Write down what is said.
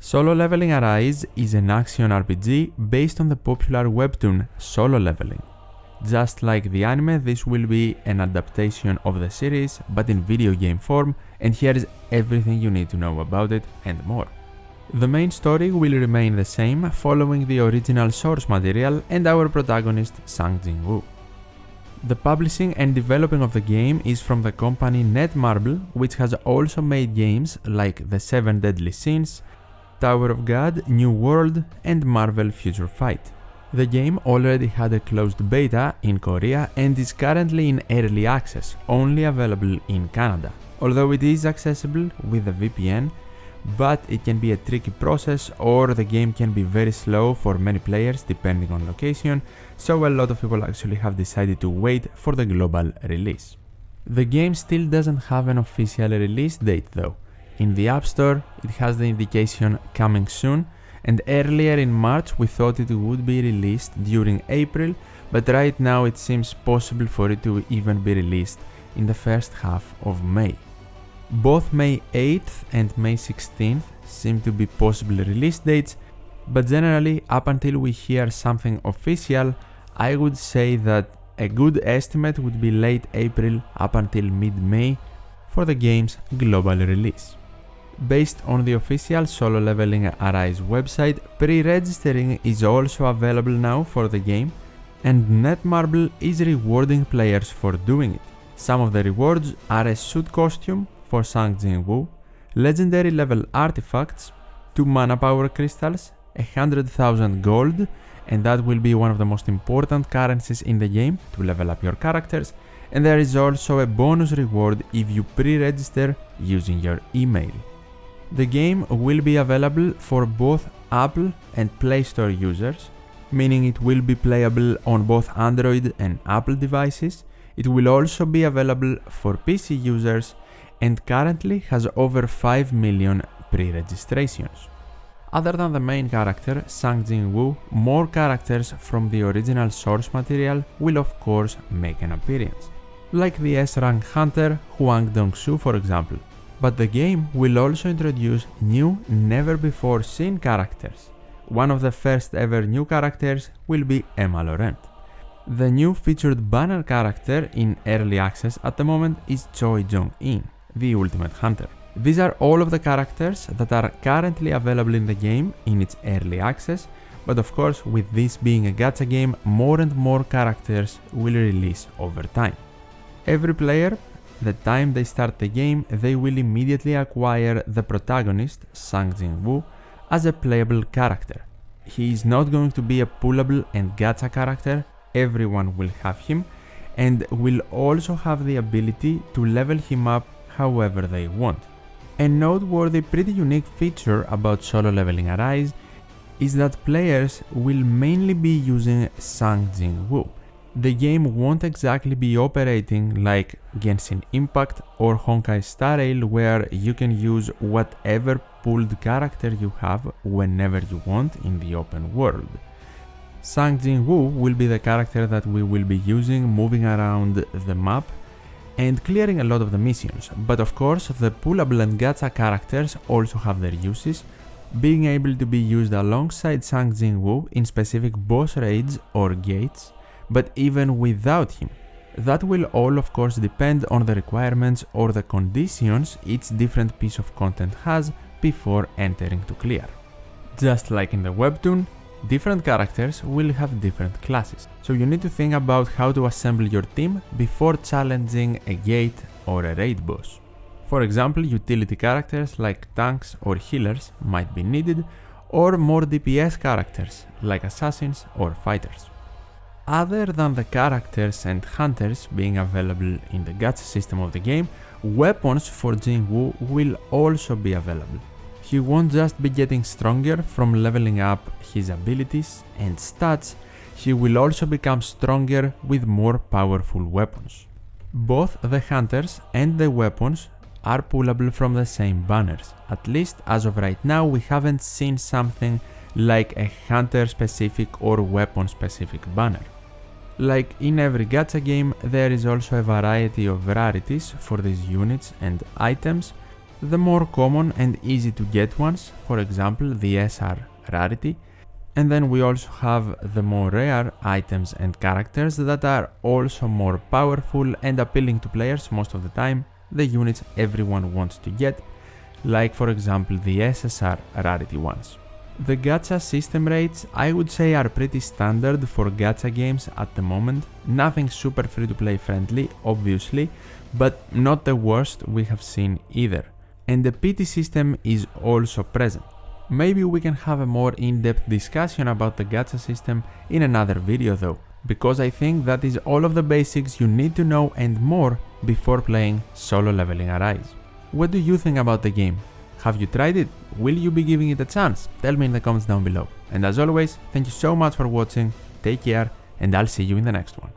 Solo Leveling Arise is an action RPG based on the popular webtoon Solo Leveling. Just like the anime, this will be an adaptation of the series, but in video game form, and here is everything you need to know about it and more. The main story will remain the same, following the original source material and our protagonist Sang Jin-woo. The publishing and developing of the game is from the company Netmarble, which has also made games like The Seven Deadly Sins, Tower of God, New World, and Marvel Future Fight. The game already had a closed beta in Korea and is currently in early access, only available in Canada, although it is accessible with a VPN, but it can be a tricky process or the game can be very slow for many players depending on location, so a lot of people actually have decided to wait for the global release. The game still doesn't have an official release date though. In the App Store, it has the indication coming soon, and earlier in March we thought it would be released during April, but right now it seems possible for it to even be released in the first half of May. Both May 8th and May 16th seem to be possible release dates, but generally up until we hear something official, I would say that a good estimate would be late April up until mid-May for the game's global release. Based on the official Solo Leveling Arise website, pre-registering is also available now for the game, and Netmarble is rewarding players for doing it. Some of the rewards are a suit costume for Sang Jin-woo, legendary level artifacts, 2 mana power crystals, 100,000 gold, and that will be one of the most important currencies in the game to level up your characters, and there is also a bonus reward if you pre-register using your email. The game will be available for both Apple and Play Store users, meaning it will be playable on both Android and Apple devices. It will also be available for PC users and currently has over 5 million pre-registrations. Other than the main character, Sang Jin-woo, more characters from the original source material will of course make an appearance, like the S-rank hunter Hwang Dong-soo for example. But the game will also introduce new, never-before-seen characters. One of the first ever new characters will be Emma Laurent. The new featured banner character in early access at the moment is Choi Jong-in, the Ultimate Hunter. These are all of the characters that are currently available in the game in its early access, but of course with this being a gacha game, more and more characters will release over time. Every player, the time they start the game, they will immediately acquire the protagonist, Sang Jin-woo, as a playable character. He is not going to be a pullable and gacha character, everyone will have him, and will also have the ability to level him up however they want. A noteworthy, pretty unique feature about Solo Leveling Arise is that players will mainly be using Sang Jin-woo. The game won't exactly be operating like Genshin Impact or Honkai Star Rail, where you can use whatever pulled character you have whenever you want in the open world. Sang Jin-woo will be the character that we will be using moving around the map and clearing a lot of the missions, but of course the pullable and gacha characters also have their uses, being able to be used alongside Sang Jin-woo in specific boss raids or gates, but even without him. That will all of course depend on the requirements or the conditions each different piece of content has before entering to clear. Just like in the webtoon, different characters will have different classes, so you need to think about how to assemble your team before challenging a gate or a raid boss. For example, utility characters like tanks or healers might be needed, or more DPS characters like assassins or fighters. Other than the characters and hunters being available in the gacha system of the game, weapons for Jin-woo will also be available. He won't just be getting stronger from leveling up his abilities and stats, he will also become stronger with more powerful weapons. Both the hunters and the weapons are pullable from the same banners. At least as of right now, we haven't seen something like a hunter specific or weapon specific banner. Like in every gacha game, there is also a variety of rarities for these units and items, the more common and easy to get ones, for example the SR rarity, and then we also have the more rare items and characters that are also more powerful and appealing to players most of the time, the units everyone wants to get, like for example the SSR rarity ones. The gacha system rates I would say are pretty standard for gacha games at the moment, nothing super free to play friendly obviously, but not the worst we have seen either. And the PT system is also present. Maybe we can have a more in-depth discussion about the gacha system in another video though, because I think that is all of the basics you need to know and more before playing Solo Leveling Arise. What do you think about the game? Have you tried it? Will you be giving it a chance? Tell me in the comments down below. And as always, thank you so much for watching, take care, and I'll see you in the next one.